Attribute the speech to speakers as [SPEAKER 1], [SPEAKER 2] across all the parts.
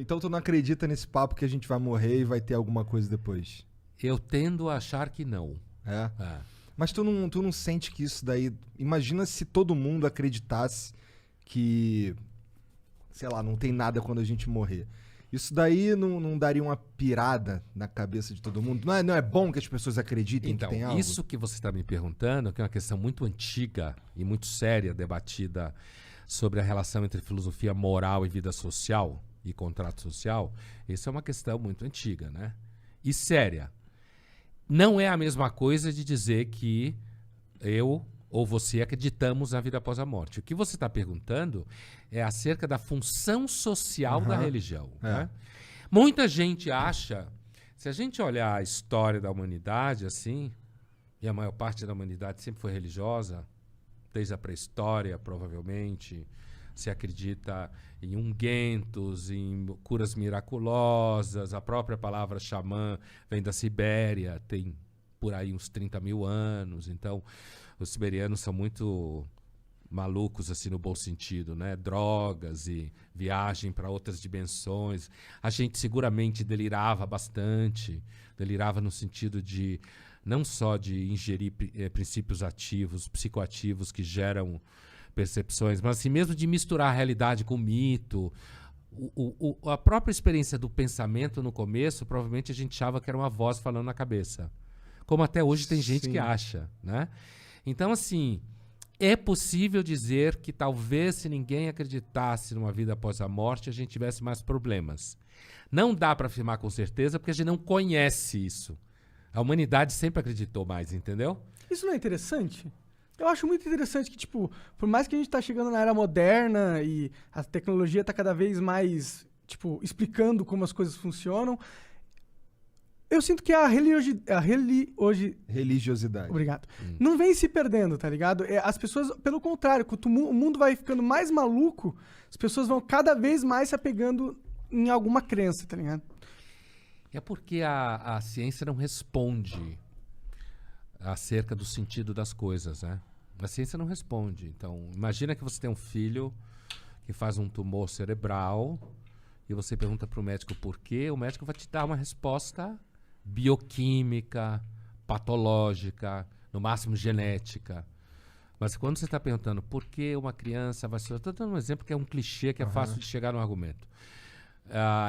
[SPEAKER 1] Então tu não acredita nesse papo que a gente vai morrer e vai ter alguma coisa depois?
[SPEAKER 2] Eu tendo a achar que não.
[SPEAKER 1] É?
[SPEAKER 2] É.
[SPEAKER 1] Mas tu não sente que isso daí... Imagina se todo mundo acreditasse que, sei lá, não tem nada quando a gente morrer. Isso daí não daria uma pirada na cabeça de todo mundo? Não é bom que as pessoas acreditem
[SPEAKER 2] Então,
[SPEAKER 1] que tem algo?
[SPEAKER 2] isso que você está me perguntando, que é uma questão muito antiga e muito séria, debatida sobre a relação entre filosofia moral e vida social e contrato social, isso é uma questão muito antiga, né? E séria. Não é a mesma coisa de dizer que eu ou você acreditamos na vida após a morte. O que você está perguntando é acerca da função social da religião. Né? Muita gente acha, se a gente olhar a história da humanidade assim, e a maior parte da humanidade sempre foi religiosa, desde a pré-história, provavelmente, se acredita em ungüentos, em curas miraculosas, a própria palavra xamã vem da Sibéria, tem por aí uns 30 mil anos, então os siberianos são muito malucos, assim, no bom sentido, né? Drogas e viagem para outras dimensões. A gente seguramente delirava bastante, delirava no sentido de não só de ingerir princípios ativos, psicoativos que geram percepções, mas assim mesmo de misturar a realidade com o mito. A própria experiência do pensamento no começo, provavelmente a gente achava que era uma voz falando na cabeça. Como até hoje tem gente que acha, né? Então, assim, é possível dizer que talvez se ninguém acreditasse numa vida após a morte, a gente tivesse mais problemas. Não dá para afirmar com certeza, porque a gente não conhece isso. A humanidade sempre acreditou mais, entendeu?
[SPEAKER 3] Isso não é interessante? Eu acho muito interessante que, tipo, por mais que a gente tá chegando na era moderna e a tecnologia tá cada vez mais, tipo, explicando como as coisas funcionam, eu sinto que a
[SPEAKER 1] religiosidade.
[SPEAKER 3] Obrigado. Não vem se perdendo, tá ligado? As pessoas, pelo contrário, quando o mundo vai ficando mais maluco, as pessoas vão cada vez mais se apegando em alguma crença, tá ligado?
[SPEAKER 2] É porque a ciência não responde acerca do sentido das coisas, né? A ciência não responde. Então, imagina que você tem um filho que faz um tumor cerebral e você pergunta para o médico por quê, o médico vai te dar uma resposta bioquímica, patológica, no máximo genética. Mas quando você está perguntando por que uma criança vai ser... Estou dando um exemplo que é um clichê, que é fácil de chegar no argumento.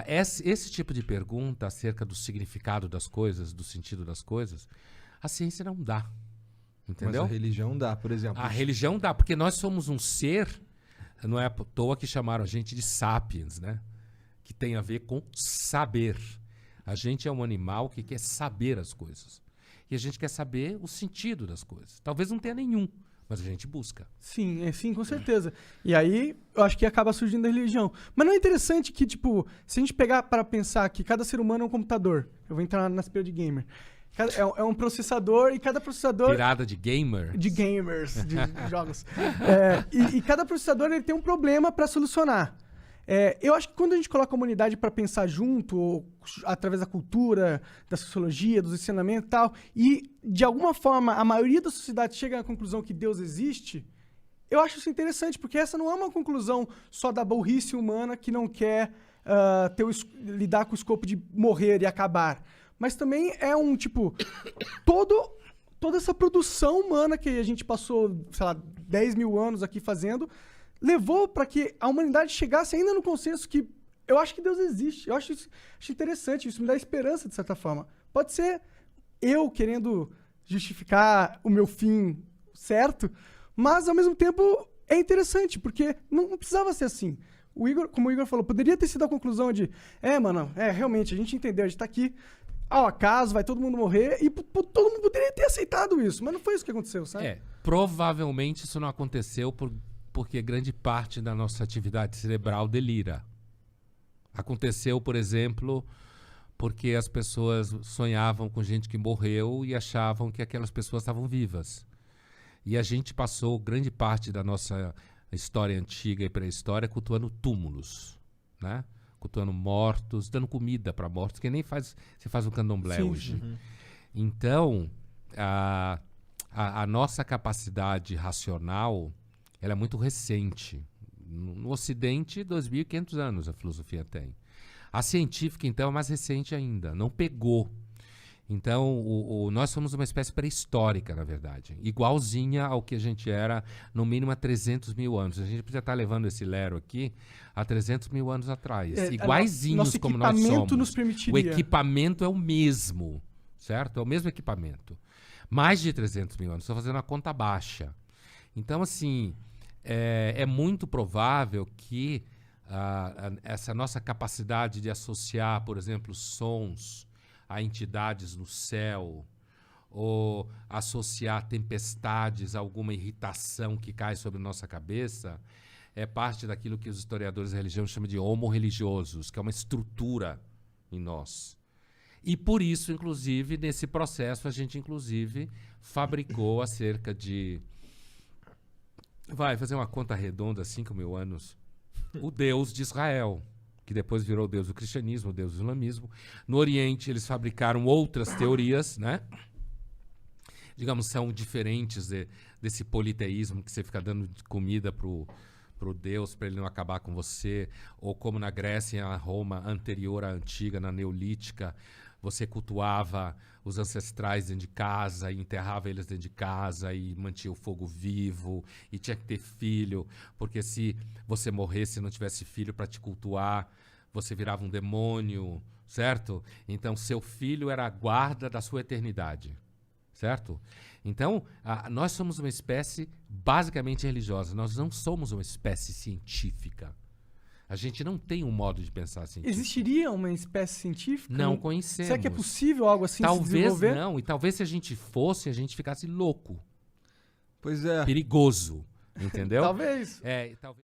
[SPEAKER 2] Esse tipo de pergunta acerca do significado das coisas, do sentido das coisas, a ciência não dá. Entendeu?
[SPEAKER 1] Mas a religião dá, por exemplo.
[SPEAKER 2] A religião dá, porque nós somos um ser, não é à toa que chamaram a gente de sapiens, né? Que tem a ver com saber. A gente é um animal que quer saber as coisas. E a gente quer saber o sentido das coisas. Talvez não tenha nenhum, mas a gente busca.
[SPEAKER 3] Sim, sim, com certeza. E aí, eu acho que acaba surgindo a religião. Mas não é interessante que, tipo, se a gente pegar para pensar que cada ser humano é um computador, eu vou entrar na aspecto de gamer. É um processador e cada processador...
[SPEAKER 2] Pirada de gamer?
[SPEAKER 3] De gamers, de jogos. E cada processador ele tem um problema para solucionar. Eu acho que quando a gente coloca a humanidade para pensar junto, ou através da cultura, da sociologia, dos ensinamentos e tal, e de alguma forma a maioria da sociedade chega à conclusão que Deus existe, eu acho isso interessante, porque essa não é uma conclusão só da burrice humana que não quer lidar com o escopo de morrer e acabar. Mas também é um, tipo, toda essa produção humana que a gente passou, sei lá, 10 mil anos aqui fazendo, levou para que a humanidade chegasse ainda no consenso que eu acho que Deus existe. Eu acho interessante, isso me dá esperança, de certa forma. Pode ser eu querendo justificar o meu fim certo, mas, ao mesmo tempo, é interessante, porque não precisava ser assim. Como o Igor falou, poderia ter sido a conclusão de realmente, a gente entendeu, a gente tá aqui ao acaso, vai todo mundo morrer, e todo mundo poderia ter aceitado isso, mas não foi isso que aconteceu, sabe?
[SPEAKER 2] Provavelmente isso não aconteceu porque grande parte da nossa atividade cerebral delira. Aconteceu, por exemplo, porque as pessoas sonhavam com gente que morreu e achavam que aquelas pessoas estavam vivas. E a gente passou grande parte da nossa história antiga e pré-história cultuando túmulos, né? Cultuando mortos, dando comida para mortos, que nem se faz um candomblé hoje. Uhum. Então, a nossa capacidade racional ela é muito recente. No Ocidente, 2.500 anos a filosofia tem. A científica, então, é mais recente ainda, não pegou. Então, nós somos uma espécie pré-histórica, na verdade, igualzinha ao que a gente era, no mínimo, há 300 mil anos. A gente precisa estar levando esse lero aqui há 300 mil anos atrás, iguaizinhos como nós somos.
[SPEAKER 3] Nosso equipamento nos permitiria.
[SPEAKER 2] O equipamento é o mesmo, certo? É o mesmo equipamento. Mais de 300 mil anos, estou fazendo a conta baixa. Então, assim, é muito provável que essa nossa capacidade de associar, por exemplo, sons a entidades no céu, ou associar tempestades a alguma irritação que cai sobre nossa cabeça, é parte daquilo que os historiadores da religião chamam de homo religiosos, que é uma estrutura em nós. E por isso, inclusive, nesse processo, a gente, inclusive, fabricou há cerca de... Vai fazer uma conta redonda, 5 mil anos, o Deus de Israel, que depois virou o Deus do cristianismo, o Deus do islamismo. No Oriente, eles fabricaram outras teorias, né? Digamos, são diferentes desse politeísmo que você fica dando comida pro Deus para ele não acabar com você, ou como na Grécia e na Roma anterior à antiga, na neolítica, você cultuava os ancestrais dentro de casa e enterrava eles dentro de casa e mantinha o fogo vivo e tinha que ter filho, porque se você morresse e não tivesse filho para te cultuar, você virava um demônio, certo? Então, seu filho era a guarda da sua eternidade, certo? Então, nós somos uma espécie basicamente religiosa, nós não somos uma espécie científica. A gente não tem um modo de pensar científico.
[SPEAKER 3] Existiria uma espécie científica?
[SPEAKER 2] Não conhecemos.
[SPEAKER 3] Será que é possível algo assim se desenvolver?
[SPEAKER 2] Talvez não, e talvez se a gente fosse, a gente ficasse louco.
[SPEAKER 1] Pois é.
[SPEAKER 2] Perigoso, entendeu?
[SPEAKER 3] Talvez.
[SPEAKER 2] Talvez.